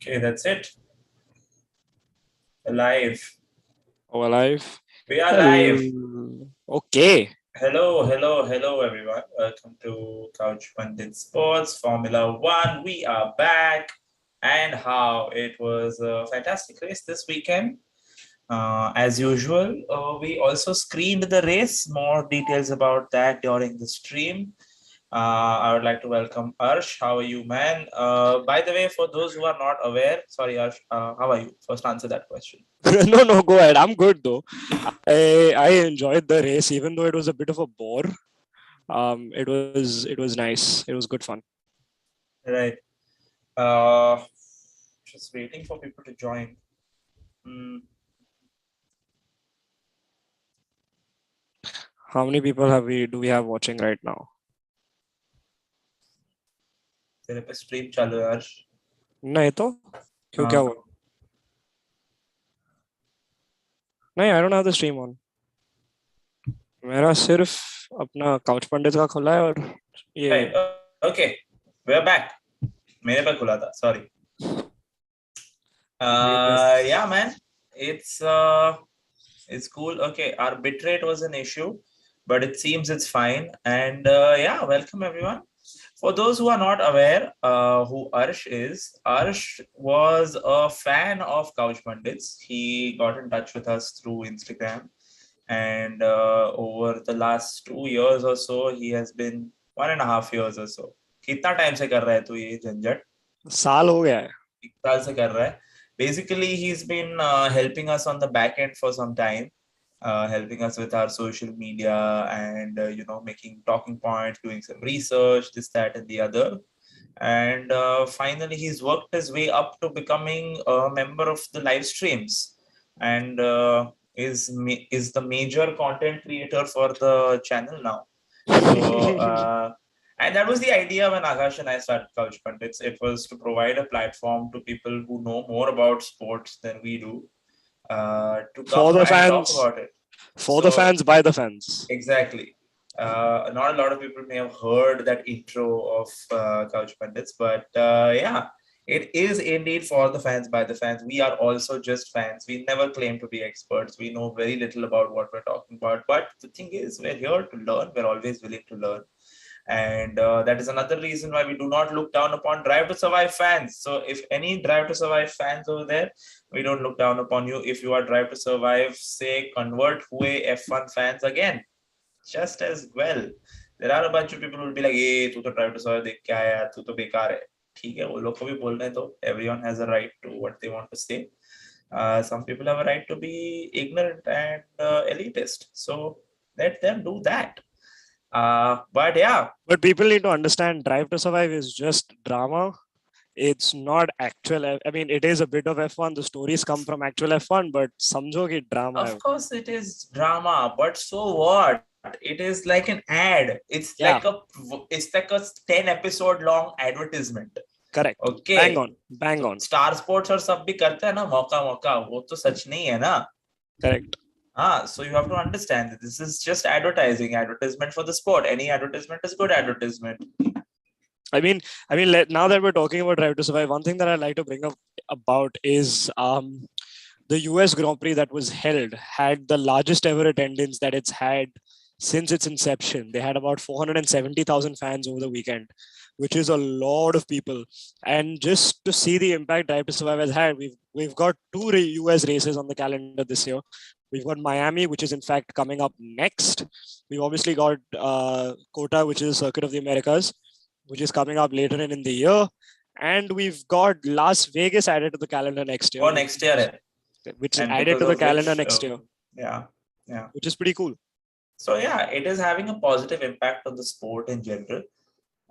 Okay, that's it. Live. Oh, alive. We are live. Hello. Okay. Hello, everyone. Welcome to Couch Pundits Sports Formula One. We are back, and how it was a fantastic race this weekend. As usual, we also screened the race. More details about that during the stream. I would like to welcome Arsh. How are you, man? By the way, for those who are not aware, sorry, Arsh, how are you? First, answer that question. No, go ahead. I'm good though. I enjoyed the race, even though it was a bit of a bore. It was nice. It was good fun. Right. Uh, just waiting for people to join. Hmm. How many people do we have watching right now? तेरे पे stream चालू है अर्श. नहीं तो क्यों क्या हुआ? नहीं, I don't have the stream on. मेरा सिर्फ अपना काउच पंडित का खुला है और ये Right. Okay. We're back. मेरे पे खुला था. Sorry. Yeah, man. It's cool. Okay, our bitrate was an issue, but it seems it's fine. And yeah, welcome everyone. For those who are not aware, who Arsh is, Arsh was a fan of Couch Pundits. He got in touch with us through Instagram, and over the last 2 years or so, he has been 1.5 years or so. कितना time से कर रहा है तू ये झंझट? साल हो गया है. 1 साल से कर रहा है. Basically, he's been helping us on the back end for some time, helping us with our social media and making talking points, doing some research, this, that, and the other. And finally, he's worked his way up to becoming a member of the live streams, and is the major content creator for the channel now. So. And that was the idea when Akash and I started Couch Pundits. It was to provide a platform to people who know more about sports than we do, to For come the and talk fans, about it. for the fans, by the fans. Exactly. Not a lot of people may have heard that intro of Couch Pundits, but yeah, it is indeed for the fans, by the fans. We are also just fans. We never claim to be experts. We know very little about what we're talking about. But the thing is, we're here to learn. We're always willing to learn. And that is another reason why we do not look down upon Drive to Survive fans. So if any Drive to Survive fans over there, we don't look down upon you. If you are Drive to Survive, say, convert हुए F1 fans again, just as well. There are a bunch of people who will be like, hey, तू तो Drive to Survive देख के आया, तू तो बेकार है. ठीक है, वो लोग को भी बोलना है तो. Everyone has a right to what they want to say. Some people have a right to be ignorant and elitist. So let them do that. But yeah. But people need to understand Drive to Survive is just drama. It's not actual. I mean, it is a bit of F1. The stories come from actual F1, but समझो कि drama Of है. course, it is drama, but so what? It is like an ad. It's Yeah. like a 10 episode long advertisement. Correct. Okay. Bang on. Star Sports और सब भी करते हैं ना मौका वो तो सच नहीं है ना. Correct. So you have to understand that this is just advertisement for the sport. Any advertisement is good advertisement. I mean, now that we're talking about Drive to Survive, one thing that I'd like to bring up about is the US Grand Prix that was held had the largest ever attendance that it's had since its inception. They had about 470,000 fans over the weekend, which is a lot of people. And just to see the impact Drive to Survive has had, we've got two US races on the calendar this year. We've got Miami, which is in fact coming up next. We've obviously got COTA, which is Circuit of the Americas, which is coming up later in the year. And we've got Las Vegas added to the calendar next year. Oh, next year. Which is added to the calendar next year. Yeah. Which is pretty cool. So yeah, it is having a positive impact on the sport in general.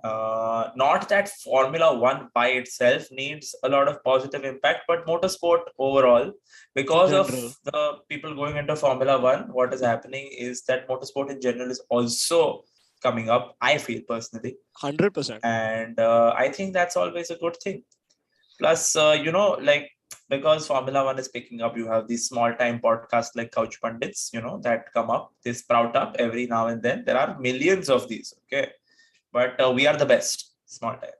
Not that Formula One by itself needs a lot of positive impact, but motorsport overall, because of the people going into Formula One, what is happening is that motorsport in general is also coming up, I feel personally. 100%. And I think that's always a good thing. Plus, because Formula One is picking up, you have these small time podcasts like Couch Pundits, that come up, they sprout up every now and then. There are millions of these, okay? But we are the best, small time.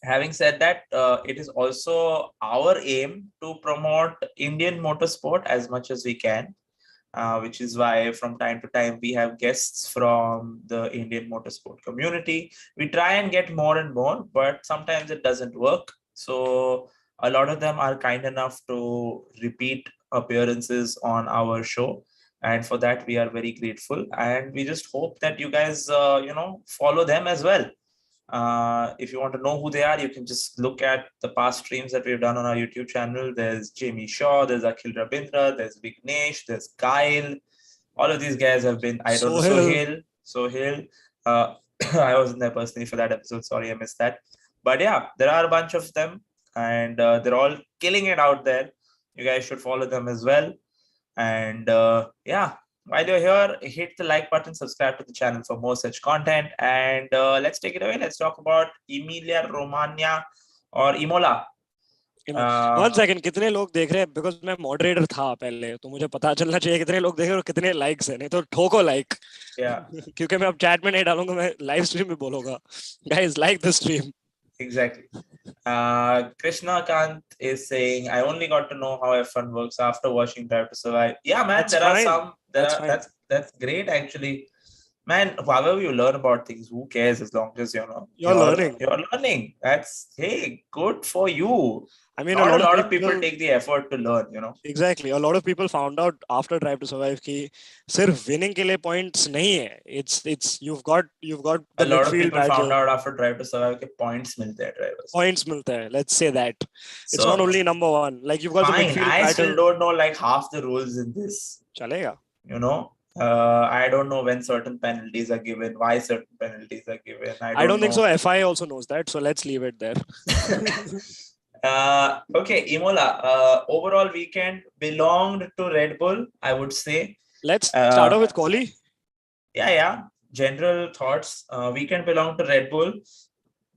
having said that, it is also our aim to promote Indian motorsport as much as we can, which is why from time to time we have guests from the Indian motorsport community. We try and get more and more, but sometimes it doesn't work. So a lot of them are kind enough to repeat appearances on our show. And for that, we are very grateful. And we just hope that you guys, follow them as well. If you want to know who they are, you can just look at the past streams that we've done on our YouTube channel. There's Jamie Shaw, there's Akhil Rabindra, there's Vignesh, there's Kyle. All of these guys have been, I don't know, Sohail. Uh, I wasn't there personally for that episode. Sorry, I missed that. But yeah, there are a bunch of them, and they're all killing it out there. You guys should follow them as well. And yeah, while you're here, hit the like button, subscribe to the channel for more such content. And let's take it away. Let's talk about Emilia Romagna or Imola. One second, कितने लोग देख रहे हैं? Because मैं moderator था पहले, तो मुझे पता चलना चाहिए कितने लोग देख रहे हैं और कितने लाइक्स हैं, नहीं तो ठोको लाइक। क्योंकि मैं अब चैट में नहीं डालूंगा, मैं लाइव स्ट्रीम में बोलूंगा, guys like the stream. Exactly. Krishna Kant is saying, I only got to know how F1 works after watching Drive to Survive. Yeah, man, That's there are fine. some. That's great, actually. Man, however you learn about things, who cares, as long as you're learning. You're learning. That's, hey, good for you. I mean, Not a lot of people take the effort to learn, Exactly. A lot of people found out after Drive to Survive कि सिर्फ winning के लिए points नहीं है. It's you've got a lot of people found out after Drive to Survive कि points मिलते हैं drivers. Points मिलते हैं. Let's say that. It's not only number one. Like you've got fine, the midfield I battle. still don't know like half the rules in this. चलेगा. I don't know when certain penalties are given, why certain penalties are given. I don't think so. FI also knows that, so let's leave it there. Okay, Imola, overall weekend belonged to Red Bull, I would say. Let's start off with quali. Yeah. General thoughts. Weekend belonged to Red Bull.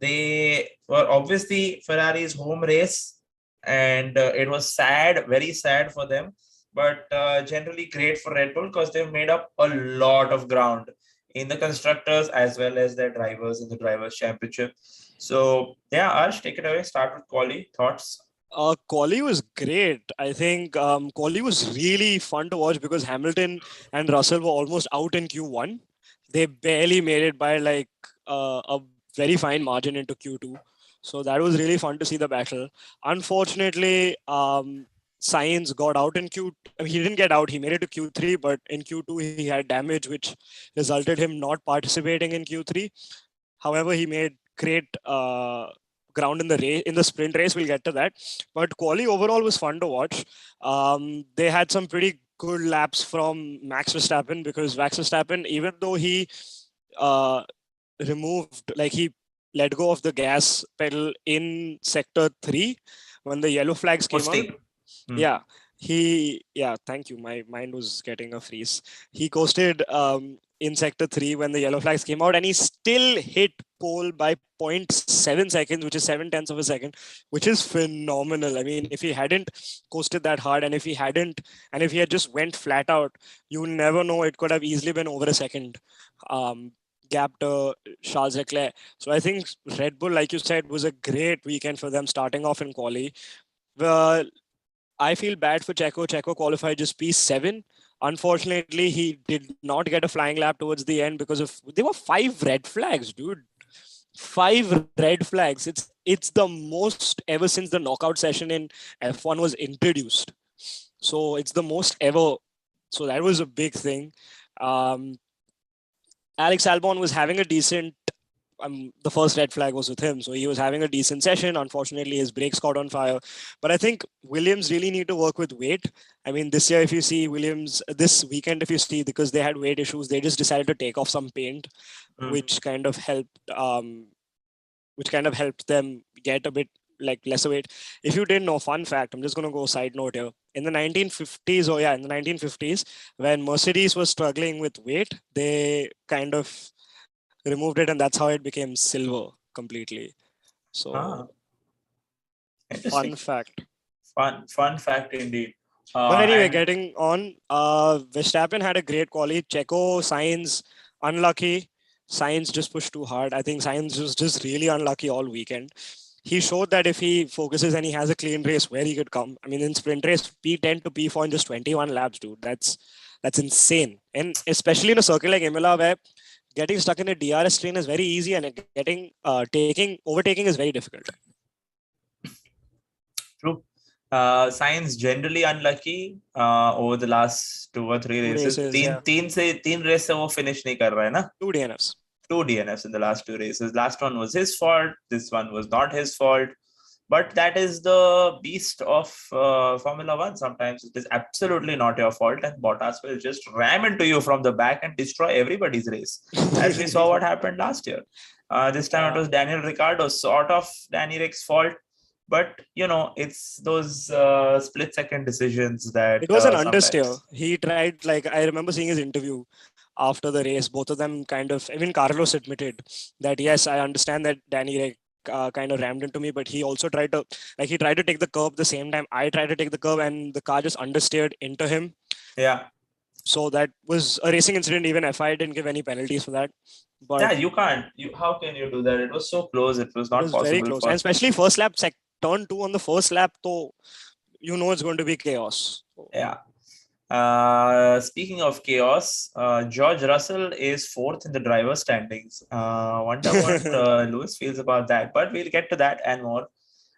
They were obviously Ferrari's home race, and it was sad, very sad for them. But generally great for Red Bull because they've made up a lot of ground in the constructors as well as their drivers in the Drivers' Championship. So yeah, Arsh, take it away. Start with quali. Thoughts? Quali was great. I think quali was really fun to watch because Hamilton and Russell were almost out in Q1. They barely made it by like a very fine margin into Q2. So that was really fun to see the battle. Unfortunately, Sainz got out in Q. He didn't get out. He made it to Q3, but in Q2 he had damage, which resulted him not participating in Q3. However, he made great ground in the race, in the sprint race. We'll get to that. But quali overall was fun to watch. They had some pretty good laps from Max Verstappen because Max Verstappen, even though he he let go of the gas pedal in sector 3 when the yellow flags came out. Thank you. My mind was getting a freeze. He coasted in sector 3 when the yellow flags came out, and he still hit pole by 0.7 seconds, which is 7/10 of a second, which is phenomenal. I mean, if he hadn't coasted that hard, and if he had just went flat out, you never know, it could have easily been over a second gap to Charles Leclerc. So I think Red Bull, like you said, was a great weekend for them starting off in quali. I feel bad for Checo. Checo qualified just P7. Unfortunately, he did not get a flying lap towards the end because there were 5 red flags, dude. 5 red flags. It's the most ever since the knockout session in F1 was introduced. So it's the most ever. So that was a big thing. Alex Albon was having a decent. The first red flag was with him, so he was having a decent session. Unfortunately, his brakes caught on fire. But I think Williams really need to work with weight. I mean, this year, if you see Williams, this weekend, if you see, because they had weight issues, they just decided to take off some paint, which kind of helped them get a bit like lesser weight. If you didn't know, fun fact, I'm just going to go side note here. In the 1950s, when Mercedes was struggling with weight, they kind of removed it, and that's how it became silver completely. So fun fact. Fun fact indeed. But anyway, getting on, Verstappen had a great quali. Checo, Sainz, unlucky. Sainz just pushed too hard. I think Sainz was just really unlucky all weekend. he showed that if he focuses and he has a clean race, where he could come. I mean, in sprint race, P10 to P4 in just 21 laps, dude. That's insane. And especially in a circuit like Imola, where getting stuck in a DRS lane is very easy, and overtaking is very difficult. True. Sainz generally unlucky over the last 2 or 3 races. तीन race से वो finish नहीं कर रहा है ना? 2 DNFs. 2 DNFs in the last 2 races. Last one was his fault. This one was not his fault. But that is the beast of Formula One. Sometimes it is absolutely not your fault, and Bottas will just ram into you from the back and destroy everybody's race, as we saw what happened last year. This time it was Daniel Ricciardo, sort of Danny Rick's fault. But, it's those split-second decisions that... It was an understeer. He tried, I remember seeing his interview after the race. Both of them even Carlos admitted that, yes, I understand that Danny Rick kind of rammed into me, but he also tried to take the curb the same time I tried to take the curb, and the car just understeered into him. Yeah. So that was a racing incident. Even FI didn't give any penalties for that. But yeah, you can't. How can you do that? It was so close. It was not possible. Very close. And especially first lap, turn 2 on the first lap, so it's going to be chaos. Yeah. Speaking of chaos, George Russell is 4th in the driver's standings. Wonder what Lewis feels about that, but we'll get to that and more.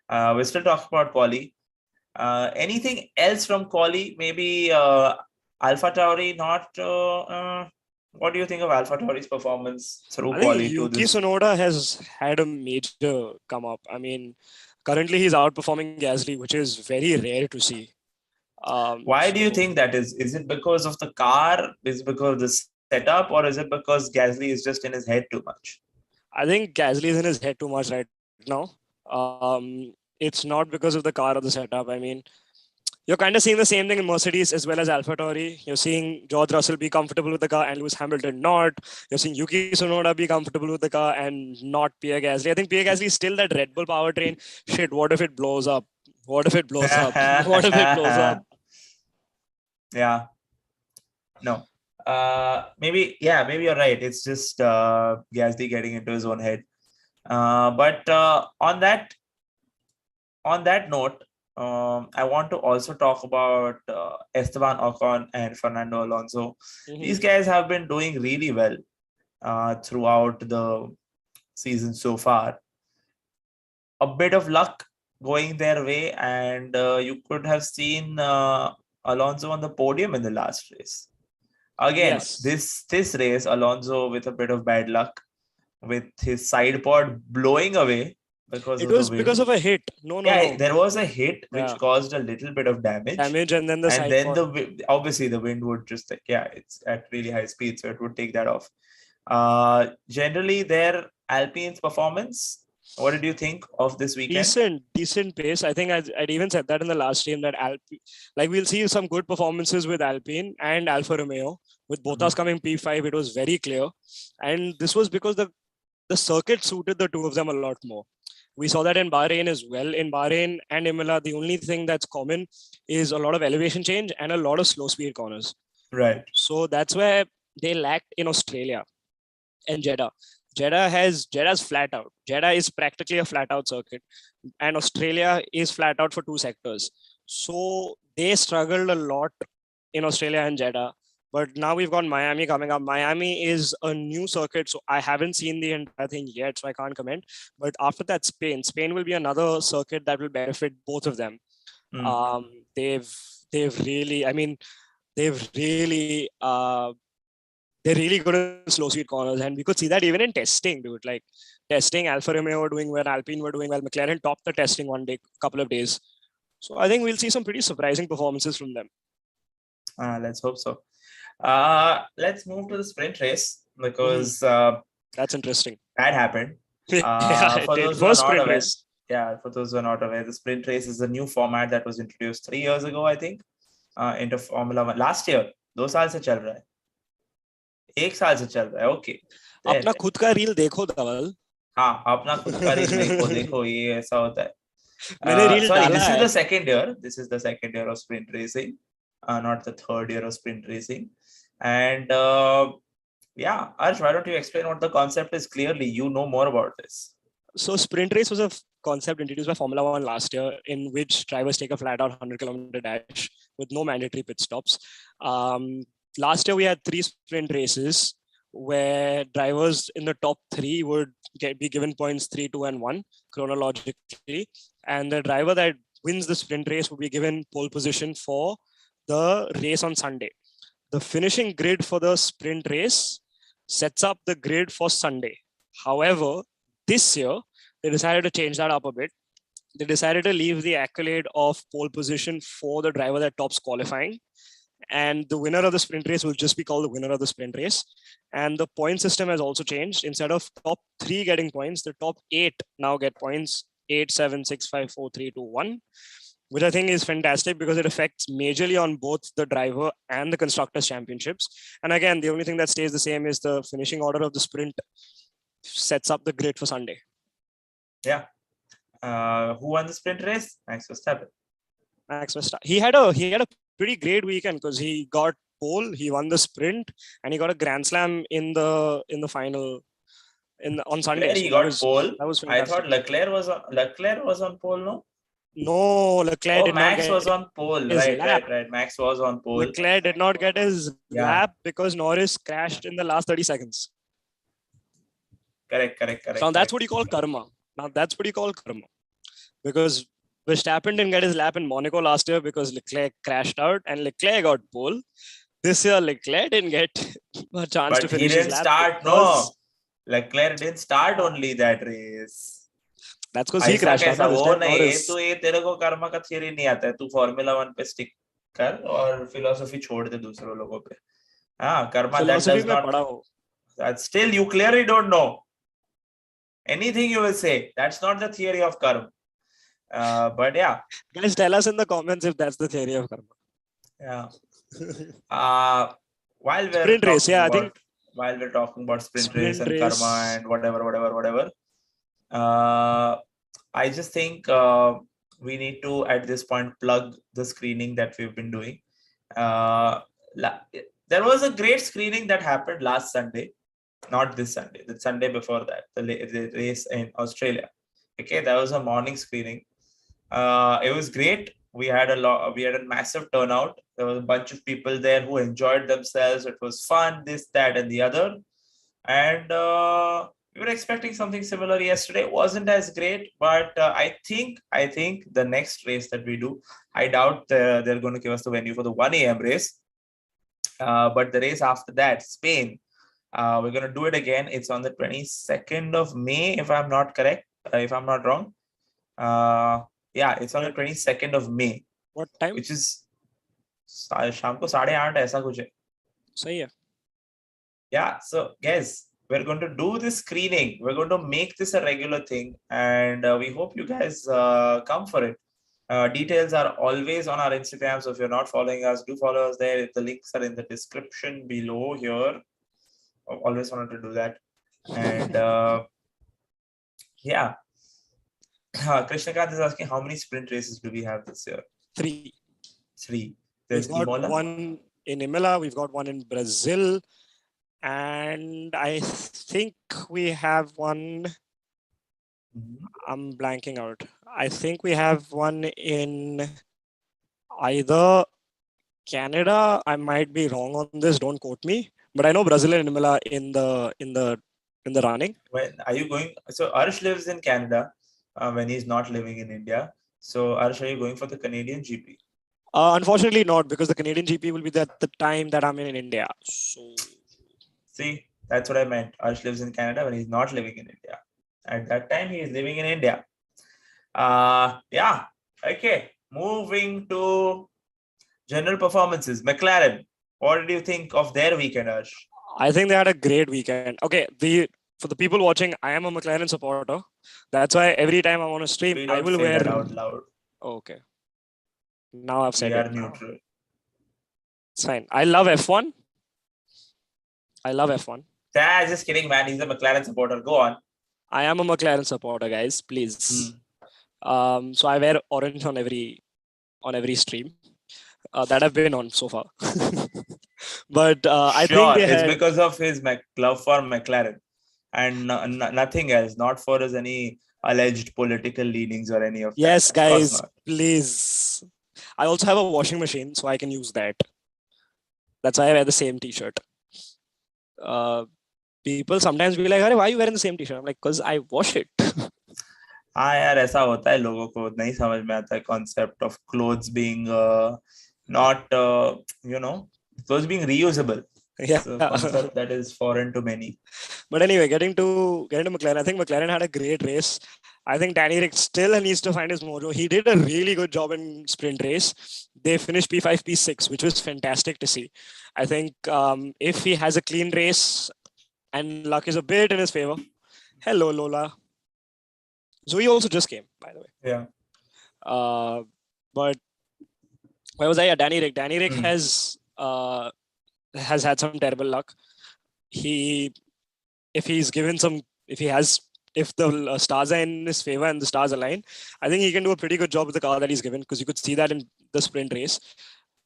We'll still talk about quali. Anything else from quali? Maybe AlphaTauri not... what do you think of AlphaTauri's performance through quali? Yuki Tsunoda has had a major come up. I mean, currently he's outperforming Gasly, which is very rare to see. Why do you think that is? Is it because of the car? Is it because of the setup? Or is it because Gasly is just in his head too much? I think Gasly is in his head too much right now. It's not because of the car or the setup. I mean, you're kind of seeing the same thing in Mercedes as well as AlphaTauri. You're seeing George Russell be comfortable with the car and Lewis Hamilton not. You're seeing Yuki Tsunoda be comfortable with the car and not Pierre Gasly. I think Pierre Gasly is still that Red Bull powertrain. Shit, what if it blows up? What if it blows up? What if it blows up? Yeah. No. Maybe you're right. It's just Gasly getting into his own head. But on that note, I want to also talk about Esteban Ocon and Fernando Alonso. Mm-hmm. These guys have been doing really well throughout the season so far. A bit of luck going their way, and you could have seen Alonso on the podium in the last race. Again, yes. This race, Alonso with a bit of bad luck, with his side pod blowing away. Because of a hit. No. There was a hit which caused a little bit of damage, and then obviously the wind would just it's at really high speed, so it would take that off. Generally, their Alpine's performance. What did you think of this weekend? Decent pace. I think I'd even said that in the last stream that we'll see some good performances with Alpine and Alfa Romeo. With Bottas coming P5, it was very clear, and this was because the circuit suited the two of them a lot more. We saw that in Bahrain as well. In Bahrain and Emilia, the only thing that's common is a lot of elevation change and a lot of slow speed corners. Right. So that's where they lacked in Australia and Jeddah. Jeddah's flat out. Jeddah is practically a flat out circuit, and Australia is flat out for 2 sectors. So they struggled a lot in Australia and Jeddah. But now we've got Miami coming up. Miami is a new circuit, so I haven't seen the entire thing yet, so I can't comment. But after that, Spain will be another circuit that will benefit both of them. They're really good in slow speed corners, and we could see that even in testing, dude. Like testing, Alfa Romeo were doing well, Alpine were doing well, McLaren topped the testing couple of days. So I think we'll see some pretty surprising performances from them. Let's hope so. Let's move to the sprint race because that's interesting. That happened. For those who are not aware, the sprint race is a new format that was introduced 3 years ago, I think, into Formula One. Last year, 2 साल से चल रहा है. 1 साल से चल रहा है. Okay. अपना खुद का रील देखो धवल. हाँ, अपना खुद का रील देखो ये ऐसा होता है. This is the second year. This is the second year of sprint racing. Not the third year of sprint racing. And Arsh, why don't you explain what the concept is clearly? You know more about this. So sprint race was a concept introduced by Formula One last year, in which drivers take a flat-out 100-kilometer dash with no mandatory pit stops. Last year, we had 3 sprint races where drivers in the top 3 would be given points 3, 2, and 1 chronologically, and the driver that wins the sprint race would be given pole position for the race on Sunday. The finishing grid for the sprint race sets up the grid for Sunday. However, this year, they decided to change that up a bit. They decided to leave the accolade of pole position for the driver that tops qualifying. And the winner of the sprint race will just be called the winner of the sprint race. And the point system has also changed. Instead of top 3 getting points, the top 8 now get points 8, 7, 6, 5, 4, 3, 2, 1. Which I think is fantastic because it affects majorly on both the driver and the Constructors' Championships. And again, the only thing that stays the same is the finishing order of the sprint sets up the grid for Sunday. Yeah. Who won the sprint race? Max Verstappen. Max Verstappen. He had a pretty great weekend because he got pole, he won the sprint, and he got a Grand Slam in the final on Sunday. Where he got pole? That was I fantastic. thought Leclerc was on pole, no? No, Leclerc did Max not get was on pole. his Right. lap. Max was on pole. Leclerc did not get his lap because Norris crashed in the last 30 seconds. Correct. So that's what you call karma. Because Verstappen didn't get his lap in Monaco last year because Leclerc crashed out and Leclerc got pole. This year, Leclerc didn't get a chance to finish his lap. But he didn't start, no. Leclerc didn't start only that race. That's because he crashed out. वो नहीं, तो ये तेरे को कर्मा का theory नहीं आता है. तू Formula 1 पे stick कर और philosophy छोड़ दे दूसरों लोगों पे. हाँ, Karma that does not. That still you clearly don't know. Anything you will say, that's not the theory of karma. But yeah. Guys, tell us in the comments if that's the theory of karma. Yeah. While we're talking about sprint race and karma and whatever. I just think we need to at this point plug the screening that we've been doing. There was a great screening that happened last Sunday, not this Sunday, the Sunday before that, the race in Australia. Okay, that was a morning screening. It was great. We had a massive turnout. There was a bunch of people there who enjoyed themselves. It was fun, this, that, and the other. And we were expecting something similar yesterday. It wasn't as great, but I think the next race that we do, I doubt they're going to give us the venue for the 1 a.m. race. But the race after that, Spain, we're going to do it again. It's on the 22nd of May, if I'm not correct, if I'm not wrong. Yeah, it's on the 22nd of May. What time? Which is शाम को 8:30 ऐसा कुछ है. सही है. Yeah, so guys, we're going to do this screening. We're going to make this a regular thing, and we hope you guys come for it. Details are always on our Instagram, so if you're not following us, do follow us there. The links are in the description below here. Always wanted to do that. And yeah. Krishnakant is asking, how many sprint races do we have this year? 3. There's we've got Imola. One in Emilia, we've got one in Brazil, and I think we have one. I'm blanking out. I think we have one in either Canada. I might be wrong on this. Don't quote me. But I know Brazil and Emilia in the running. When are you going? So Arsh lives in Canada when he's not living in India. So Arsh, are you going for the Canadian GP? Unfortunately not, because the Canadian GP will be at the time that I'm in India. So see, that's what I meant. Arsh lives in Canada when he's not living in India. At that time, he is living in India. Yeah. Okay. Moving to general performances. McLaren. What did you think of their weekend, Arsh? I think they had a great weekend. Okay. For the people watching, I am a McLaren supporter. That's why every time I want to stream, I will wear. That out loud. Okay. Now I've said we it. are neutral. It's fine. I love F1. Yeah, just kidding, man. He's a McLaren supporter. Go on. I am a McLaren supporter, guys. Please. So I wear orange on every stream that I've been on so far. But I think it's because of his love for McLaren and nothing else. Not for his any alleged political leanings or any of that. Yes, Of course guys, not. please. I also have a washing machine, so I can use that. That's why I wear the same t-shirt. Uh, People sometimes be like, "Arey, why are you wearing the same t-shirt?" I'm like, because I wash it. हाँ यार, ऐसा होता है, लोगों को नहीं समझ में आता है concept of clothes being not clothes being reusable. Yeah. It's a concept that is foreign to many. But anyway, getting to McLaren, I think McLaren had a great race. I think Danny Rick still needs to find his mojo. He did a really good job in sprint race. They finished P5, P6, which was fantastic to see. I think if he has a clean race and luck is a bit in his favor. Hello, Lola. Zoe also just came, by the way. Yeah. But where was I? Danny Rick. Danny Rick has had some terrible luck. If the stars are in his favor and the stars align, I think he can do a pretty good job with the car that he's given, because you could see that in the sprint race.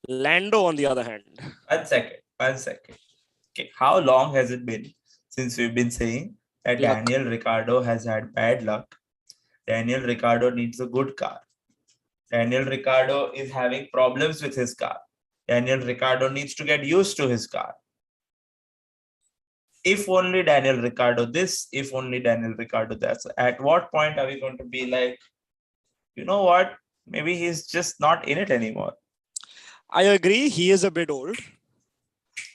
Lando, on the other hand. 1 second. Okay, how long has it been since we've been saying that Luck. Daniel Ricciardo has had bad luck? Daniel Ricciardo needs a good car. Daniel Ricciardo is having problems with his car. Daniel Ricciardo needs to get used to his car. If only Daniel Ricciardo this, if only Daniel Ricciardo that. At what point are we going to be like, you know what? Maybe he's just not in it anymore. I agree. He is a bit old.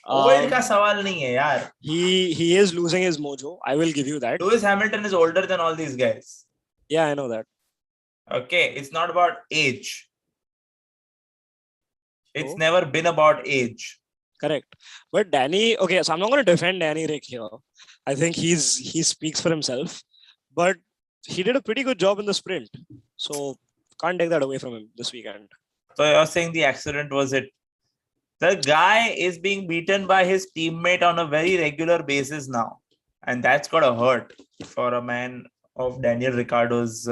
Old का सवाल नहीं है यार. He is losing his mojo. I will give you that. Lewis Hamilton is older than all these guys. Yeah, I know that. Okay, it's not about age. It's Oh. never been about age. Correct. But Danny, okay, so I'm not going to defend Danny Rick here. I think he speaks for himself. But he did a pretty good job in the sprint. So can't take that away from him this weekend. So you're saying the accident was it? The guy is being beaten by his teammate on a very regular basis now. And that's got to hurt for a man of Daniel Ricciardo's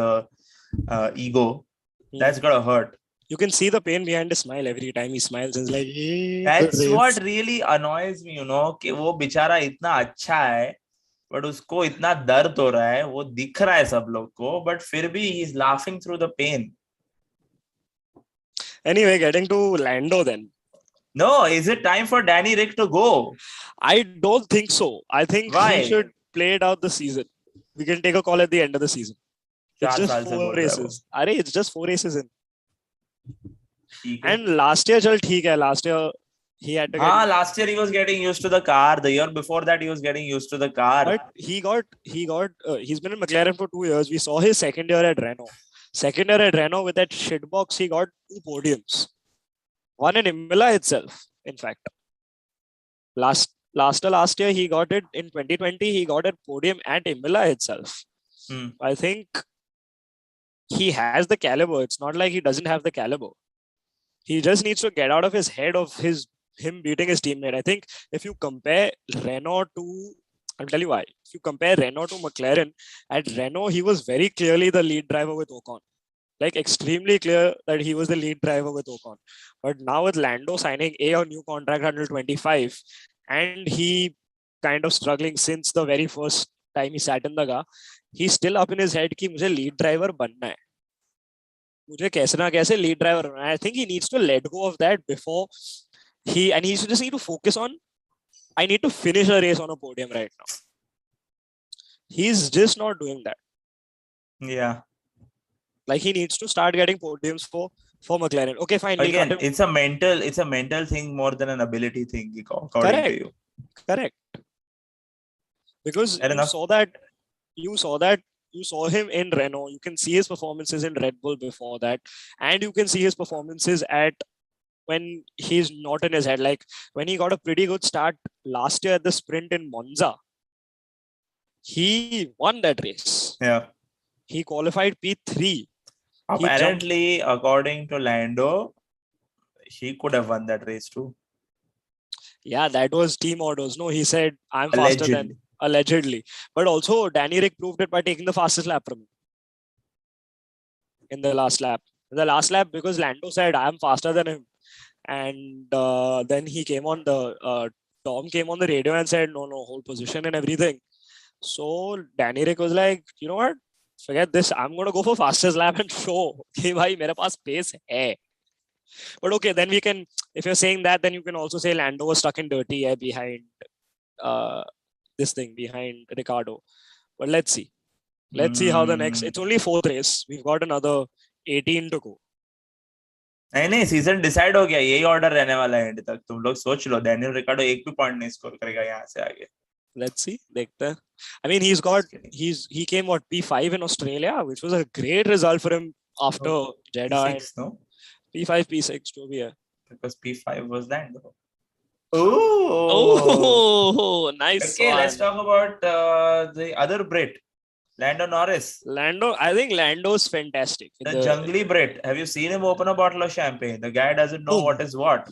ego. That's got to hurt. You can see the pain behind his smile every time he smiles. It's like, hey, that's what really annoys me, कि वो बेचारा इतना अच्छा है, but उसको इतना दर्द हो रहा है, वो दिख रहा है सब लोग को, but फिर भी he's laughing through the pain. Anyway, getting to Lando then. No, is it time for Danny Rick to go? I don't think so. I think Why? he should play it out the season. We can take a call at the end of the season. It's just 4 races. It's just 4 races in. And last year, last year he had to last year he was getting used to the car. The year before that he was getting used to the car. But he's been in McLaren for 2 years. We saw his second year at Renault. With that shitbox, he got 2 podiums. One in Emilia itself, in fact. Last year he got it in 2020. He got a podium at Emilia itself. I think he has the caliber. It's not like he doesn't have the caliber. He just needs to get out of his head of him beating his teammate. I think if you compare Renault to, I'll tell you why. If you compare Renault to McLaren, at Renault, he was very clearly the lead driver with Ocon. Like extremely clear that he was the lead driver with Ocon. But now with Lando signing a new contract until 25, and he kind of struggling since the very first time he sat in the car, he's still up in his head कि मुझे lead driver बनना है. मुझे कैसे ना कैसे lead driver बनना है. I think he needs to let go of that before he just need to focus on, I need to finish a race on a podium right now. He's just not doing that. Yeah. Like he needs to start getting podiums for McLaren. Okay, fine. Again, it's a mental thing more than an ability thing, according to you. Correct. Because you saw him in Renault. You can see his performances in Red Bull before that, and you can see his performances when he's not in his head. Like when he got a pretty good start last year at the sprint in Monza, he won that race. Yeah. He qualified P3. Apparently, according to Lando, he could have won that race too. Yeah, that was team orders. No, he said, I'm faster than... Allegedly. But also, Danny Rick proved it by taking the fastest lap from him. In the last lap. Because Lando said, I'm faster than him. And then he came on Tom came on the radio and said, no, hold position and everything. So Danny Rick was like, you know what? forget this. I'm going to go for fastest lap and show कि भाई मेरे पास pace है. But okay, then we can, if you're saying that, then you can also say Lando was stuck in dirty air behind this thing, behind Ricardo. But let's see. Let's see how the next, it's only fourth race. We've got another 18 to go. नहीं season decide हो गया, यही order रहने वाला है and तक. तुम लोग सोच लो, डैनियल रिकार्डो एक भी पॉइंट नहीं स्कोर करेगा यहाँ से आगे. Let's see. देखते हैं. I mean, he came what, P5 in Australia, which was a great result for him after Jeddah. P6, no? P5, P6 जो भी है. Because P5 was Lando. Oh, nice. Okay, one. let's talk about the other Brit, Lando Norris. I think Lando's fantastic. The jungly Brit. Have you seen him open a bottle of champagne? The guy doesn't know what is what.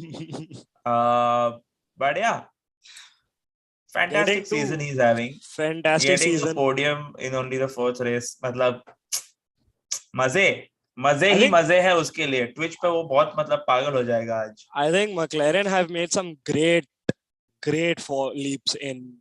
But yeah, fantastic season he's having. Fantastic Getting season. a podium in only the fourth race. मतलब मजे ही मजे है उसके लिए. Twitch पे वो बहुत मतलब पागल हो जाएगा आज. I think McLaren have made some great leaps in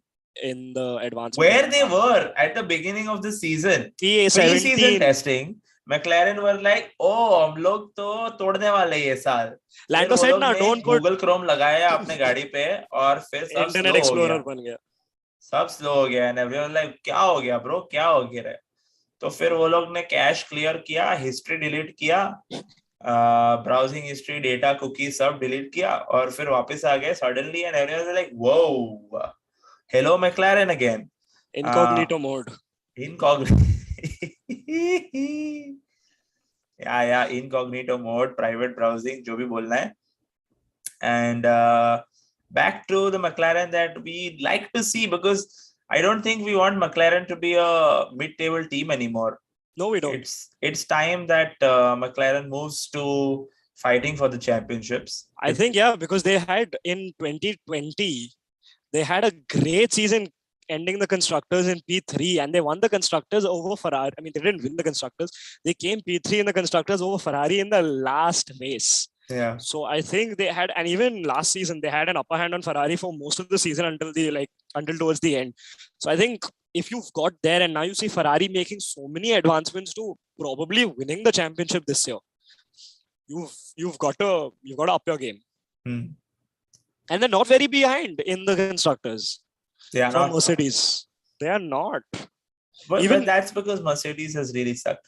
the advancement. Where they were at the beginning of the season, pre-season testing, McLaren were like, oh, हम लोग तो तोड़ने वाले ये साल. Lando said ना, don't put Google Chrome लगाया अपने गाड़ी पे और फिर सब Internet Explorer बन गया. सब स्लो हो गया. And everyone like, क्या हो गया ब्रो, क्या हो गया. तो फिर वो लोग ने कैश क्लियर किया, हिस्ट्री डिलीट किया, ब्राउजिंग हिस्ट्री, डेटा, कुकी सब डिलीट किया और फिर वापस आ गए suddenly. And everyone was like, wow, hello McLaren again. Incognito mode. Incognito mode, private browsing, जो भी बोलना है. And back to the McLaren that we like to see, because I don't think we want McLaren to be a mid-table team anymore. No, we don't. It's time that McLaren moves to fighting for the championships. I think, yeah, because they had in 2020, they had a great season ending the constructors in P3, and they won the constructors over Ferrari. I mean, they didn't win the constructors. They came P3 in the constructors over Ferrari in the last race. Yeah. So I think they had, and even last season they had an upper hand on Ferrari for most of the season until towards the end. So I think if you've got there and now you see Ferrari making so many advancements to probably winning the championship this year, you've got to up your game. And they're not very behind in the constructors. They are not. Mercedes. They are not. But that's because Mercedes has really sucked.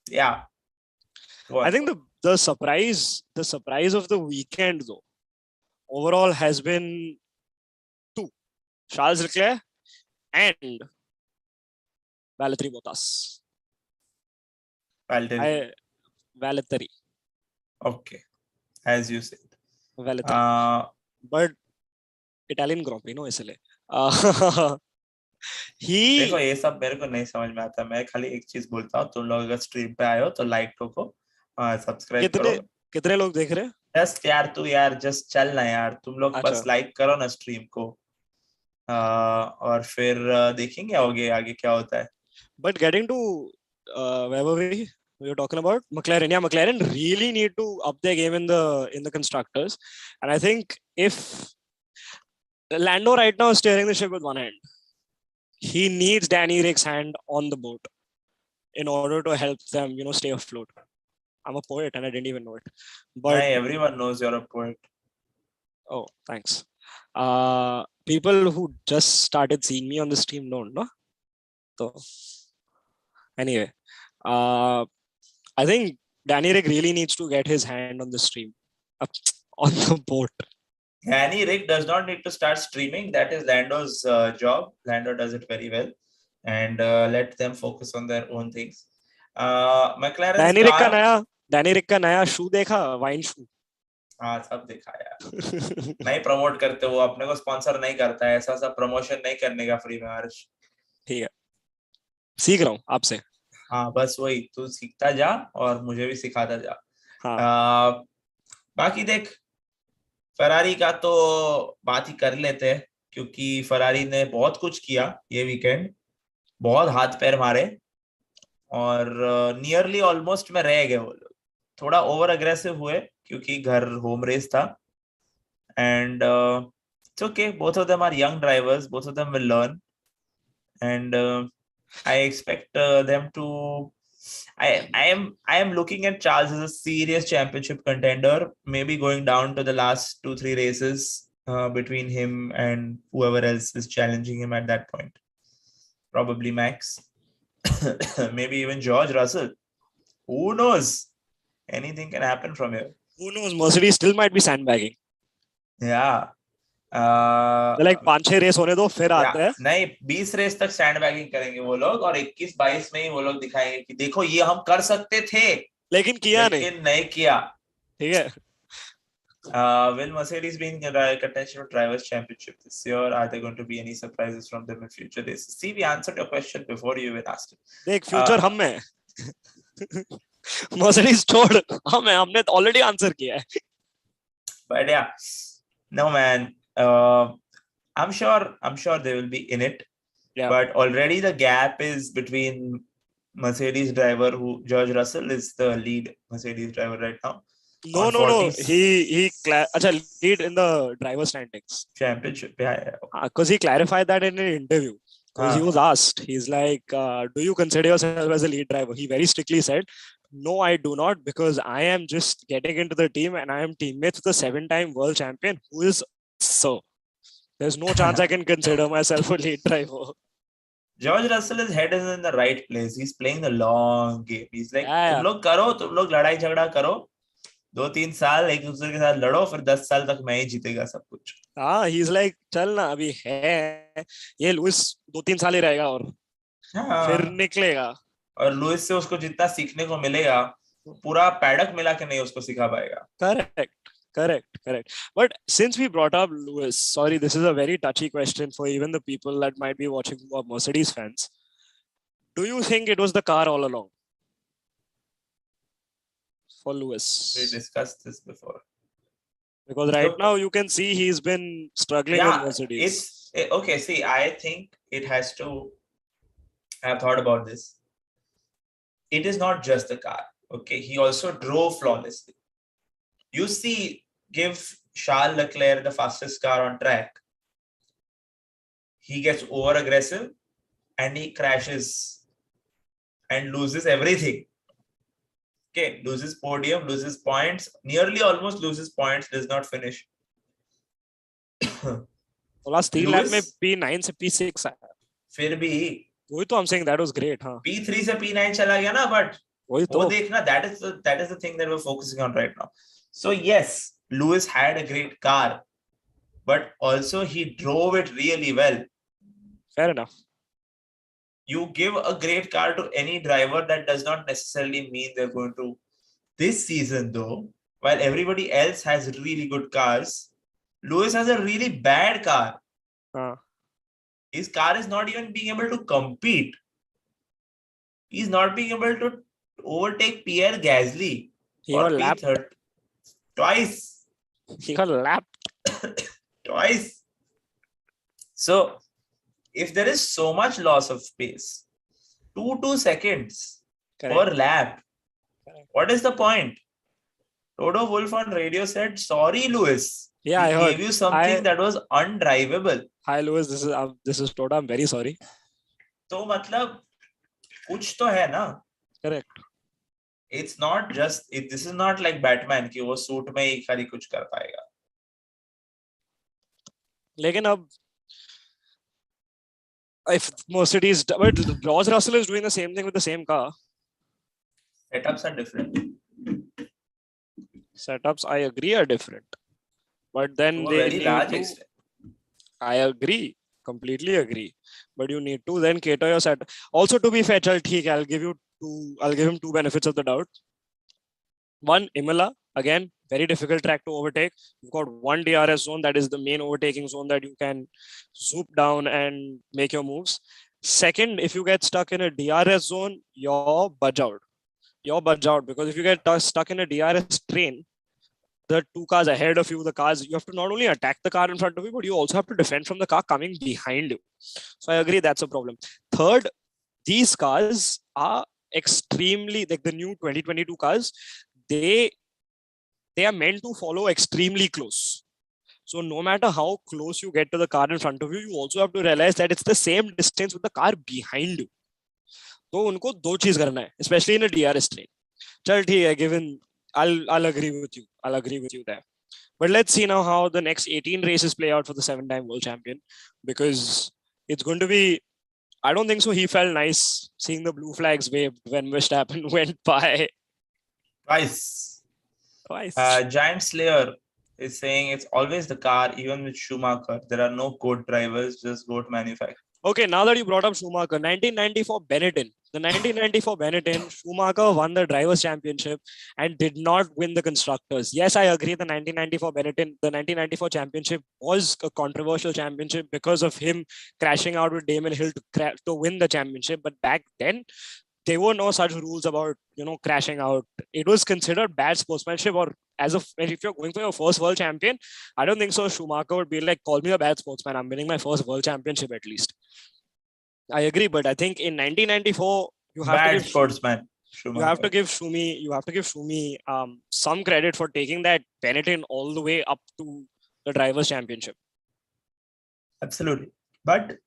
Yeah. I think the surprise of the weekend though overall has been two: Charles Leclerc and Valtteri Bottas. Valtteri. Okay, as you said. Valtteri. But Italian Grand Prix, no, इसलिए. देखो ये सब मेरे को नहीं समझ में आता. मैं खाली एक चीज बोलता हूँ, तुम लोग अगर स्ट्रीम पे आए हो तो लाइक ठोको, सब्सक्राइब करो. कितने लोग देख रहे हैं? जस्ट यार जस्ट चल ना यार, तुम लोग बस लाइक करो ना स्ट्रीम को, और फिर देखेंगे आगे क्या होता है. But getting to where were we were talking about McLaren. Yeah, McLaren really need to up their game in the constructors, and I think if Lando right now is steering the ship with one hand, he needs Danny Rick's hand on the boat in order to help them, stay afloat. I'm a poet and I didn't even know it. But everyone knows you're a poet. Oh, thanks. People who just started seeing me on the stream don't, no? So anyway, I think Danny Rick really needs to get his hand on the stream, on the boat. Danny Rick does not need to start streaming. That is Lando's job. Lando does it very well. And let them focus on their own things. McLaren. Danny Rick का नया शू देखा, wine शू. हाँ, सब देखा यार. नहीं promote करते, वो अपने को स्पॉन्सर नहीं करता है. ऐसा सब प्रमोशन नहीं करने का फ्री में. हर्ष ठीक है, सीख रहा हूँ आपसे. हाँ, बस वही, तू सीखता जा और मुझे भी सिखाता जा. बाकी देख, फरारी का तो बात ही कर लेते हैं, क्योंकि फरारी ने बहुत कुछ किया ये वीकेंड. बहुत हाथ पैर मारे और नियरली ऑलमोस्ट में रह गए वो लोग. थोड़ा ओवर अग्रेसिव हुए क्योंकि घर होम रेस था. And it's okay, both of them are young drivers, both of them will learn. And I expect them to. I am looking at Charles as a serious championship contender. Maybe going down to the last 2-3 races between him and whoever else is challenging him at that point. Probably Max. Maybe even George Russell. Who knows? Anything can happen from here. Who knows? Mercedes still might be sandbagging. Yeah. They're like 5-6 race होने दो फिर आते हैं. नहीं 20 race तक stand bagging करेंगे वो लोग और 21-22 में ही वो लोग दिखाएंगे कि देखो ये हम कर सकते थे लेकिन किया नहीं किया. ठीक है. Will Mercedes be in contention for Drivers' Championship this year? Are there going to be any surprises from them in future races? See, we answered your question before you even asked it. देख future हम में Mercedes छोड़ हमने already answer किया है. But yeah, no man. I'm sure they will be in it. Yeah. But already the gap is between Mercedes driver, who George Russell is the lead Mercedes driver right now. No. He lead in the driver standings. Championship. Yeah. Because he clarified that in an interview. Because he was asked, he's like, do you consider yourself as a lead driver? He very strictly said, no, I do not, because I am just getting into the team and I am teammates with the 7-time world champion who is so. There's no chance I can consider myself a lead driver. George Russell's head is in the right place. He's playing the long game. He's like, तुम लोग लड़ाई झगड़ा करो 2-3 साल एक दूसरे के साथ लड़ो फिर 10 साल तक मैं ही जीतेगा सब कुछ. he's like चल ना अभी है ये लुइस 2-3 साल ही रहेगा और फिर निकलेगा. और लुइस से उसको जितना सीखने को मिलेगा पूरा पैडक मिला के नहीं उसको सिखा पाएगा. Correct. But since we brought up Lewis, sorry, this is a very touchy question for even the people that might be watching who are Mercedes fans. Do you think it was the car all along for Lewis? We discussed this before. Because right now you can see he's been struggling with Mercedes. Okay, see, I think it has to. I've thought about this. It is not just the car. Okay, he also drove flawlessly. You see, give Charles Leclerc the fastest car on track. He gets over aggressive and he crashes and loses everything. Okay, loses podium, loses points, nearly almost loses points, does not finish. last 3 laps में P9 से P6 आया. फिर भी वही तो I'm saying that was great, हाँ. P3 से P9 चला गया ना, but वही तो. वो देखना, that is the thing that we're focusing on right now. So yes, Lewis had a great car, but also he drove it really well. Fair enough. You give a great car to any driver, that does not necessarily mean they're going to. This season though, while everybody else has really good cars, Lewis has a really bad car. His car is not even being able to compete. He's not being able to overtake Pierre Gasly. He got lapped. Twice. He got lapped. Twice. So, if there is so much loss of space, 2 seconds per lap, what is the point? Toto Wolff on radio said, sorry, Lewis. Yeah, I heard. Gave you something that was undrivable. Hi, Lewis. This is Toto. I'm very sorry. तो मतलब कुछ तो है ना. Correct. It's not just this is not like Batman कि वो suit में ही खाली कुछ कर पाएगा. लेकिन अब if Mercedes, but George Russell is doing the same thing with the same car. Setups are different. Setups, I agree, are different. But then to a very large extent. I agree, completely agree. But you need to then cater your setup. Also, to be fair, I'll give him 2 benefits of the doubt. One, Emilia, again, very difficult track to overtake. You've got one DRS zone, that is the main overtaking zone that you can zoom down and make your moves. Second, if you get stuck in a DRS zone, you're budge out. Because if you get stuck in a DRS train, the 2 cars ahead of you, you have to not only attack the car in front of you, but you also have to defend from the car coming behind you. So I agree, that's a problem. Third, these cars are extremely, like the new 2022 cars, they are meant to follow extremely close. So no matter how close you get to the car in front of you, you also have to realize that it's the same distance with the car behind you. तो उनको दो चीज करना है, especially in a DRS train. चल ठीक है, given I'll agree with you. I'll agree with you there. But let's see now how the next 18 races play out for the 7-time world champion, because it's going to be. I don't think so. He felt nice seeing the blue flags waved when Verstappen went by Twice. twice. Giant Slayer is saying it's always the car, even with Schumacher. There are no GOAT drivers, just GOAT manufacturers. Okay, now that you brought up Schumacher, 1994 Benetton. The 1994 Benetton, Schumacher won the Drivers' Championship and did not win the Constructors. Yes, I agree. The 1994 Benetton, the 1994 Championship was a controversial championship because of him crashing out with Damon Hill to win the championship. But back then, there were no such rules about crashing out. It was considered bad sportsmanship, or if you're going for your first world champion, I don't think so. Schumacher would be like, call me a bad sportsman. I'm winning my first world championship at least. I agree, but I think in 1994 you have bad to give sportsman. You have to give Shumi some credit for taking that Benetton all the way up to the Drivers' Championship. Absolutely, but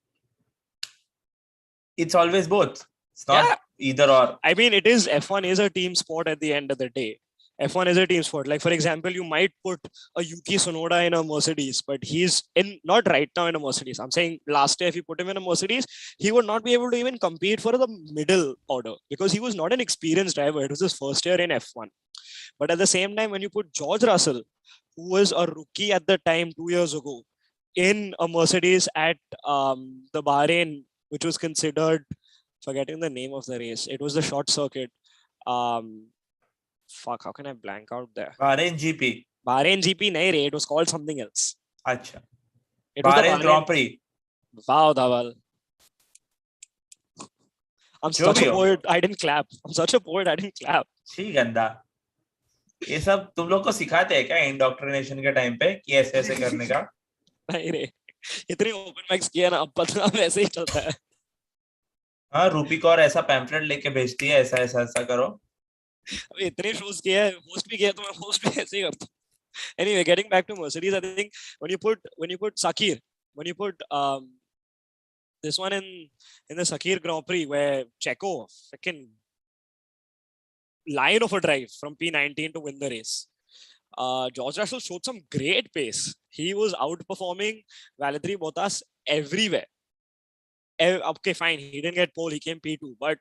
it's always both. It's not either or. I mean, F1 is a team sport at the end of the day. F1 is a team sport. Like, for example, you might put a Yuki Tsunoda in a Mercedes, but he's not right now in a Mercedes. I'm saying last year, if you put him in a Mercedes, he would not be able to even compete for the middle order because he was not an experienced driver. It was his first year in F1. But at the same time, when you put George Russell, who was a rookie at the time 2 years ago, in a Mercedes at the Bahrain, which was considered, forgetting the name of the race, it was the short circuit. Fuck, how can I blank out there? Bahrain GP. Bahrain GP, nahi re, it was called something else. Acha. It was Bahrain Grand Prix. Wow, Dhaval. I'm such a poet, I didn't clap. छी गंदा. ये सब तुम लोग को सिखाते हैं क्या इंडोक्ट्रिनेशन के टाइम पे कि ऐसे ऐसे करने का? नहीं रे, इतने ओपन माइक्स किया ना, अब पता वैसे ही चलता है. हाँ, रूपी कौर ऐसा पैम्फलेट लेके भेजती है, ऐसा ऐसा ऐसा करो. अबे इतने शोज किया है, होस्ट भी किया तो मैं होस्ट भी ऐसे ही करता हूँ. Anyway, getting back to Mercedes, I think when you put Sakir, when you put this one in the Sakir Grand Prix where Checo freaking line of a drive from P19 to win the race. George Russell showed some great pace. He was outperforming Valtteri Bottas everywhere. Okay, fine, he didn't get pole, he came P2, but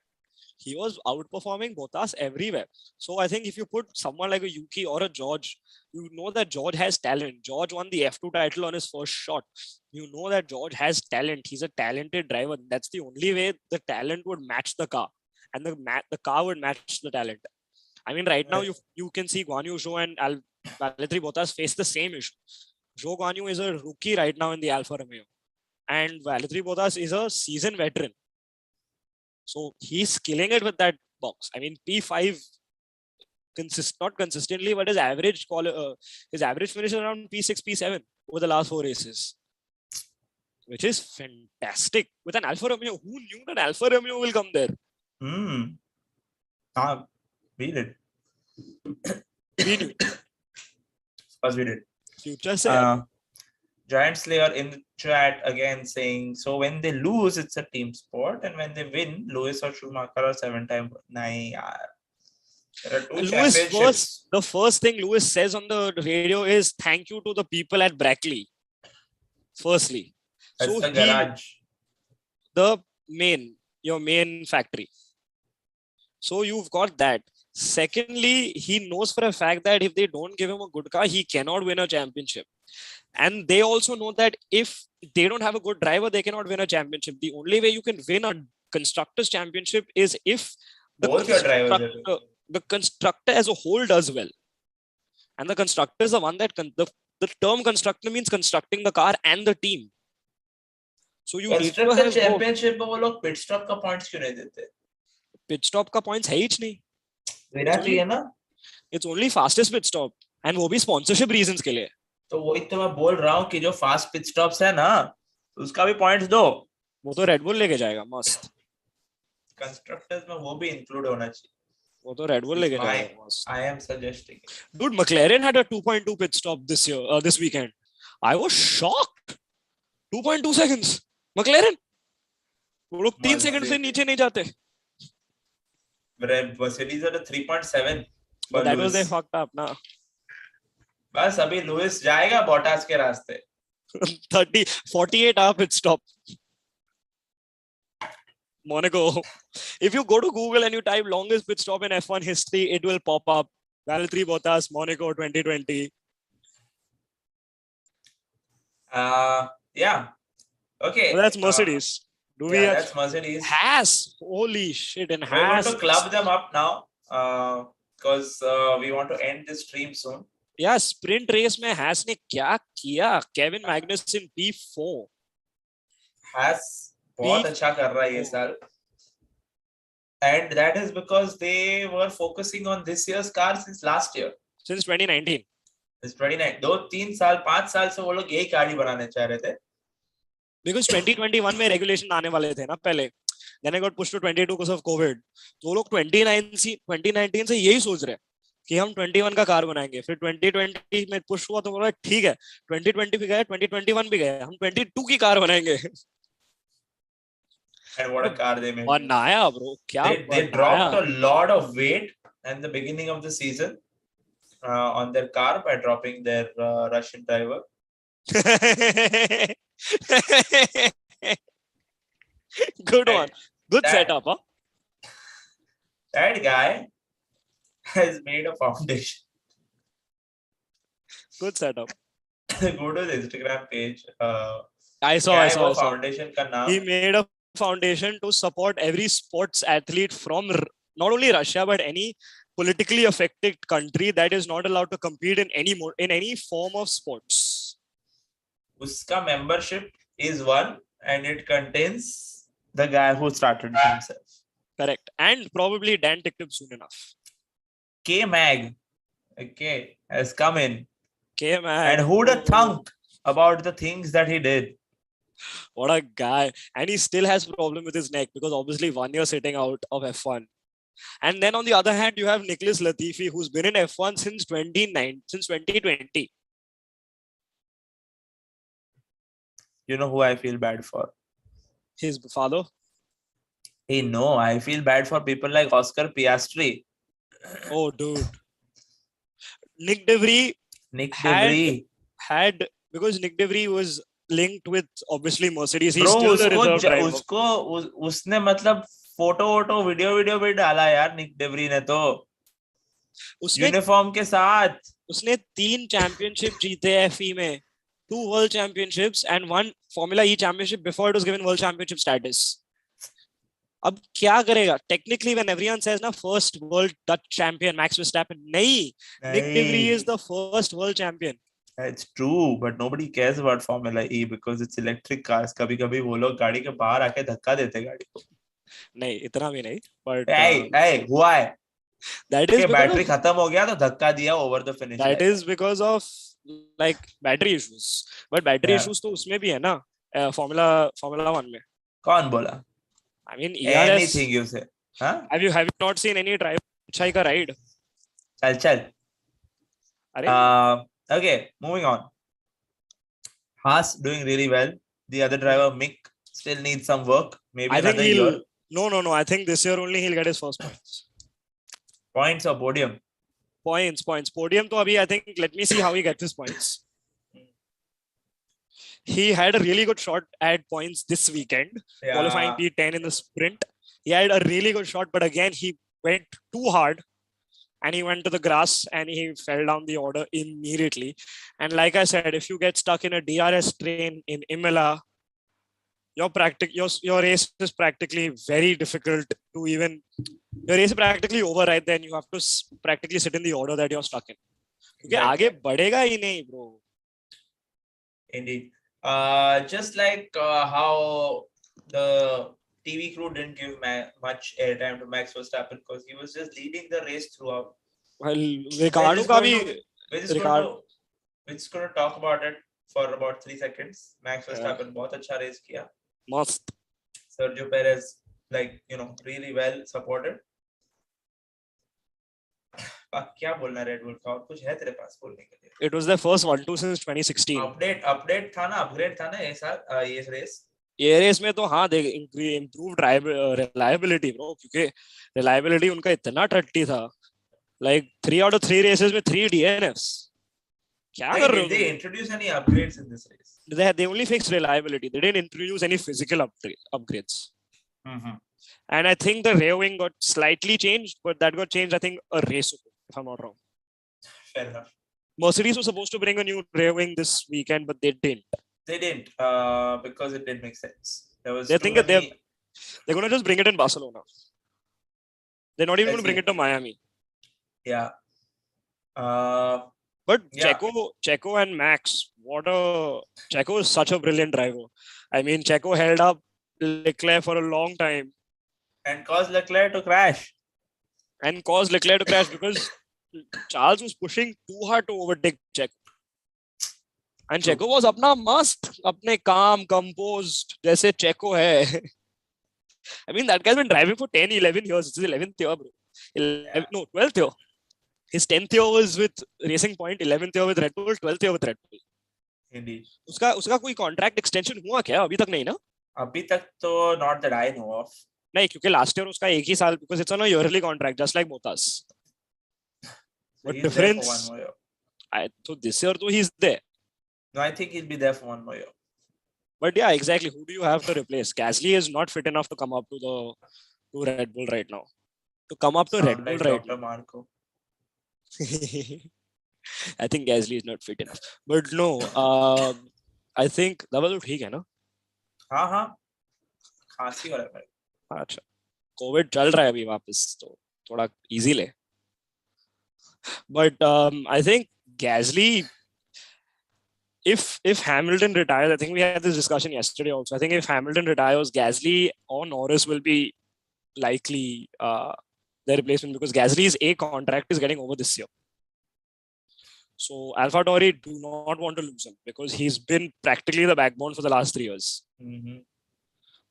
he was outperforming Bottas everywhere. So I think if you put someone like a Yuki or a George, you know that George has talent. George won the F2 title on his first shot. You know that George has talent. He's a talented driver. That's the only way the talent would match the car, and the car would match the talent. I mean, right now you can see Guan Yu Zhou and Valtteri Bottas face the same issue. Zhou Guan Yu is a rookie right now in the Alfa Romeo, and Valtteri Bottas is a seasoned veteran. So he's killing it with that box. I mean, P5 not consistently, but his average finish is around P6, P7 over the last 4 races, which is fantastic. With an Alfa Romeo, who knew that Alfa Romeo will come there? We did. We knew. Because we did. Future say. Giant Slayer in the chat again saying, so when they lose, it's a team sport, and when they win, Lewis or Schumacher are 7-time. Nahi yaar. There are 2 championships. The first thing Lewis says on the radio is thank you to the people at Brackley. Firstly. That's so the garage. Your main factory. So you've got that. Secondly, he knows for a fact that if they don't give him a good car, he cannot win a championship. And they also know that if they don't have a good driver, they cannot win a championship. The only way you can win a constructors championship is if the constructor as a whole does well. And the constructor is the one that the term constructor means constructing the car and the team. So you need to have championship में वो लोग pit stop का points क्यों नहीं देते? Pit stop का points है ही नहीं. देना चाहिए ना? It's only fastest pit stop, and वो भी sponsorship reasons के लिए. तो वही तो मैं बोल रहा हूँ कि जो फास्ट पिट स्टॉप्स है ना, उसका भी पॉइंट्स दो. वो तो रेड बुल लेके जाएगा मस्त. कंस्ट्रक्टर्स में वो भी इंक्लूड होना चाहिए. वो तो रेड बुल लेके जाएगा मस्त. I am suggesting. Dude, McLaren had a 2.2 pit stop this weekend. I was shocked. 2.2 seconds. McLaren. वो लोग 3 सेकंड से नीचे नहीं जाते. Mercedes at a 3.7 for But that was they Lewis. fucked up ना. बस अभी लुइस जाएगा बॉटास के रास्ते. 48 hour pit stop. Monaco. If you go to Google and you type longest pit stop in F1 history, it will pop up. Valtteri Bottas, Monaco 2020. Yeah. Okay. Well, that's Mercedes. Do we Yeah, have that's Mercedes. Haas? Holy shit! And We're going Haas. to club them up now because we want to end this stream soon. Yeah, sprint race में Haas ने क्या किया? Kevin Magnussen P4. Haas बहुत अच्छा कर रहा है ये साल. And that is because they were focusing on this year's car since last year. Since 2019. Since 2019. 2-3 साल 5 साल से वो लोग यही गाड़ी बनाने चाह रहे थे. Because 2021 में regulation आने वाले थे ना पहले. Then I got pushed to 22 because of COVID. तो वो लोग 2019 से यही सोच रहे हैं कि हम 21 का कार बनाएंगे. फिर 2020 में पुश हुआ तो बोला ठीक है 2020 भी गए 2021 भी गए हम 22 की कार बनाएंगे. And what a car they made. बनाया bro. क्या they dropped a lot of weight at the beginning of the season on their car by dropping their Russian driver. Good one. Good setup, huh? That guy has made a foundation. Good setup. Go to the Instagram page. I saw. Foundation का नाम. He made a foundation to support every sports athlete from not only Russia but any politically affected country that is not allowed to compete in any form of sports. Uska membership is one, and it contains the guy who started it himself. Correct, and probably Dan TikTok soon enough. K-Mag, okay, has come in. K-Mag. And who'd have thunk about the things that he did? What a guy. And he still has problem with his neck because obviously 1 year sitting out of F1. And then on the other hand, you have Nicholas Latifi, who's been in F1 since 2020. You know who I feel bad for? His father? Hey, no, I feel bad for people like Oscar Piastri. Oh, dude. Nick DeVries had because Nick DeVries was linked with obviously Mercedes. He's still the reserve driver. उसने मतलब photo video भी डाला यार निक डेवरी ने तो uniform के साथ. उसने 3 चैंपियनशिप जीते एफई में, 2 world championships and 1 Formula E championship before it was given world championship status. अब क्या करेगा? Technically, when everyone says ना first world Dutch champion Max Verstappen, नहीं. Nick DeVries is the first world champion. It's true, but nobody cares about Formula E because it's electric cars. कभी-कभी वो लोग गाड़ी के बाहर आके धक्का देते गाड़ी को. नहीं, इतना भी नहीं. But hey, हुआ है. That is because बैटरी खत्म हो गया तो धक्का दिया over the finish. That is because of like battery issues. But battery issues तो उसमें भी है ना Formula 1 में. कौन बोला? I mean, ERS, anything you say. Huh? Have you not seen any drive अच्छा का ride? चल. Okay, moving on. Haas doing really well. The other driver Mick still needs some work. Maybe I another think year. No. I think this year only he'll get his first points. Points or podium? Points. Podium to abhi, I think, let me see how he gets his points. He had a really good shot at points this weekend, qualifying P10 in the sprint. He had a really good shot, but again, he went too hard and he went to the grass and he fell down the order immediately. And like I said, if you get stuck in a DRS train in Emilia, your race is practically very difficult to even. Your race is practically over right then. You have to practically sit in the order that you're stuck in. Okay, आगे बढ़ेगा ही नहीं, bro. Indeed. Just like how the TV crew didn't give much airtime to Max Verstappen because he was just leading the race throughout. Well, Ricardo का भी. We're just going to talk about it for about 3 seconds. Max Verstappen बहुत अच्छा race किया. Must. Sergio Perez, really well supported. क्या बोलना red bull का और कुछ है तेरे पास बोलने के लिए? It was their first 1-2 since 2016. Update था ना ये रेस. ये रेस में तो हाँ दे इम्प्रूव्ड रिलायबिलिटी ब्रो, क्योंकि रिलायबिलिटी उनका इतना टट्टी था, लाइक 3 out of 3 रेसेस में 3 DNFs. क्या Hey, कर रहे did हो तुम they लोग? introduce any upgrades in this race? They only fixed reliability. They didn't introduce any physical upgrades. Mm-hmm. And I think the rear wing got slightly changed, but that got changed, I think, a race ago, if I'm not wrong. Fair enough. Mercedes was supposed to bring a new rear wing this weekend, but they didn't. They didn't because it didn't make sense. There was They too think that many. they're going to just bring it in Barcelona. They're not even going to bring it to Miami. Yeah. But Yeah. Checo and Max, Checo is such a brilliant driver. I mean, Checo held up Leclerc for a long time And caused Leclerc to crash. Because Charles was pushing too hard to overtake Checo. And True. Checo was अपना मस्त, अपने calm, composed, जैसे Checo है. I mean, that guy's been driving for 10, 11 years. It's his 11th year, bro. 12th year. His 10th year was with Racing Point, 11th year with Red Bull, 12th year with Red Bull. Indeed. उसका कोई contract extension हुआ क्या? अभी तक नहीं ना? अभी तक तो not that I know of. नहीं, क्योंकि last year उसका एक ही साल, because it's on a yearly contract, just like Bottas. So But he's difference, there for 1 more year. so this year तो he's there. No, I think he'll be there for 1 more year. But yeah, exactly. Who do you have to replace? Gasly is not fit enough to come up to Red Bull right now. To come up to Red Bull right Dr. Marco. I think Gasly is not fit enough. But no, I think Dhaval ठीक है ना? हाँ खांसी हो रहा है. अच्छा, Covid चल रहा है अभी वापस, तो थोड़ा easy ले. But I think Gasly, if Hamilton retires, I think we had this discussion yesterday also. I think if Hamilton retires, Gasly or Norris will be likely their replacement, because Gasly's contract is getting over this year. So AlphaTauri do not want to lose him because he's been practically the backbone for the last 3 years. Mm-hmm.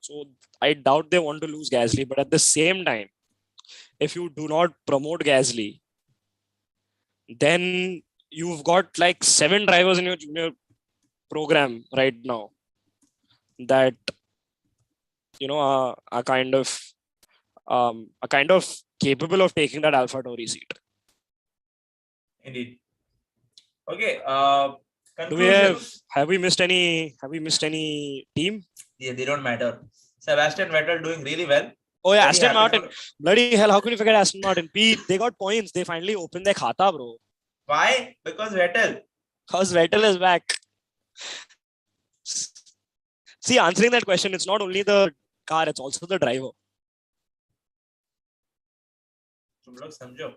So I doubt they want to lose Gasly. But at the same time, if you do not promote Gasly, then you've got like 7 drivers in your junior program right now that are kind of capable of taking that AlphaTauri seat. Indeed. Okay. Have we missed any team? Yeah, they don't matter. Sebastian Vettel doing really well. Oh yeah, Aston Martin. Bloody hell, how can you forget Aston Martin? Pete, they got points. They finally opened their khata, bro. Why? Because Vettel. Because Vettel is back. See, answering that question, it's not only the car, it's also the driver. तुम लोग समझो.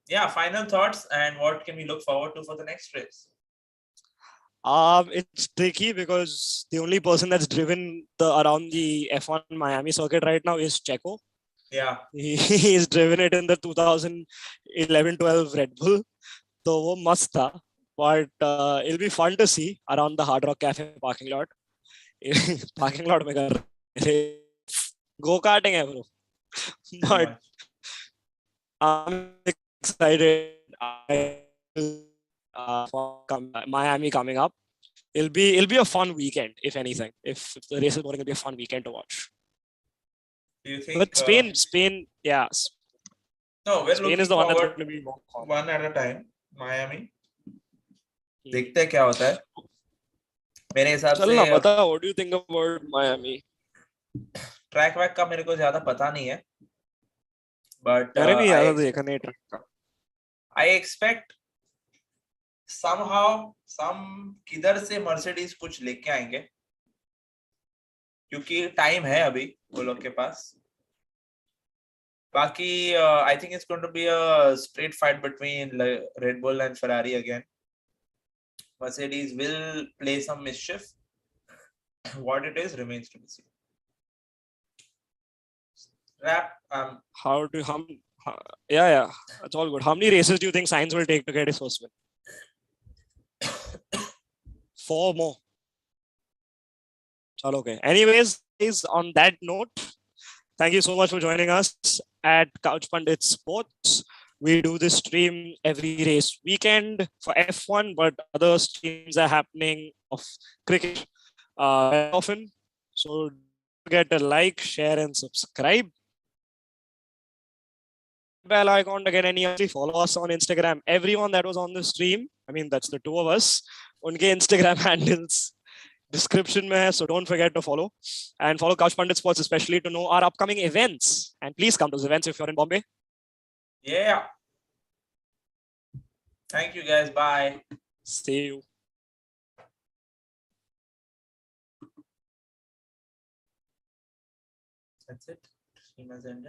Yeah, final thoughts and what can we look forward to for the next race? It's tricky because the only person that's driven around the F1 Miami circuit right now is Checo. Yeah. He's driven it in the 2011-12 Red Bull. So वो मस्त था. But it'll be fun to see around the Hard Rock Cafe parking lot. Parking lot में कर go-karting है bro. But I'm excited for Miami coming up. It'll be a fun weekend, if anything. If the race is boring, it'll be a fun weekend to watch. Do you think? But Spain, yeah. No, we're Spain looking is the one that's forward going to be more fun. one at a time. Miami. देखते हैं क्या होता है. मेरे हिसाब से. चलना बता. What do you think about Miami? Track वैक का मेरे को ज्यादा पता नहीं है. But I expect somehow किधर से Mercedes कुछ लेके आएंगे, क्योंकि टाइम है अभी वो लोग के पास. बाकी I think it's going to be a straight fight between Red Bull and Ferrari again. Mercedes will play some mischief. What it is remains to be seen. Yeah, that's all good. How many races do you think Sainz will take to get his first win? 4 more. Okay. Anyways, on that note, thank you so much for joining us at Couch Pundits Sports. We do this stream every race weekend for F1, but other streams are happening of cricket. very often. So don't forget to like, share, and subscribe. Bell icon to get any of follow us on Instagram. Everyone that was on the stream, I mean that's the two of us, unke Instagram handles description mein hai, so don't forget to follow and follow Couch Pundit Sports, especially to know our upcoming events. And please come to those events if you're in Bombay. Yeah. Thank you guys. Bye. See you. That's it. Stream has ended.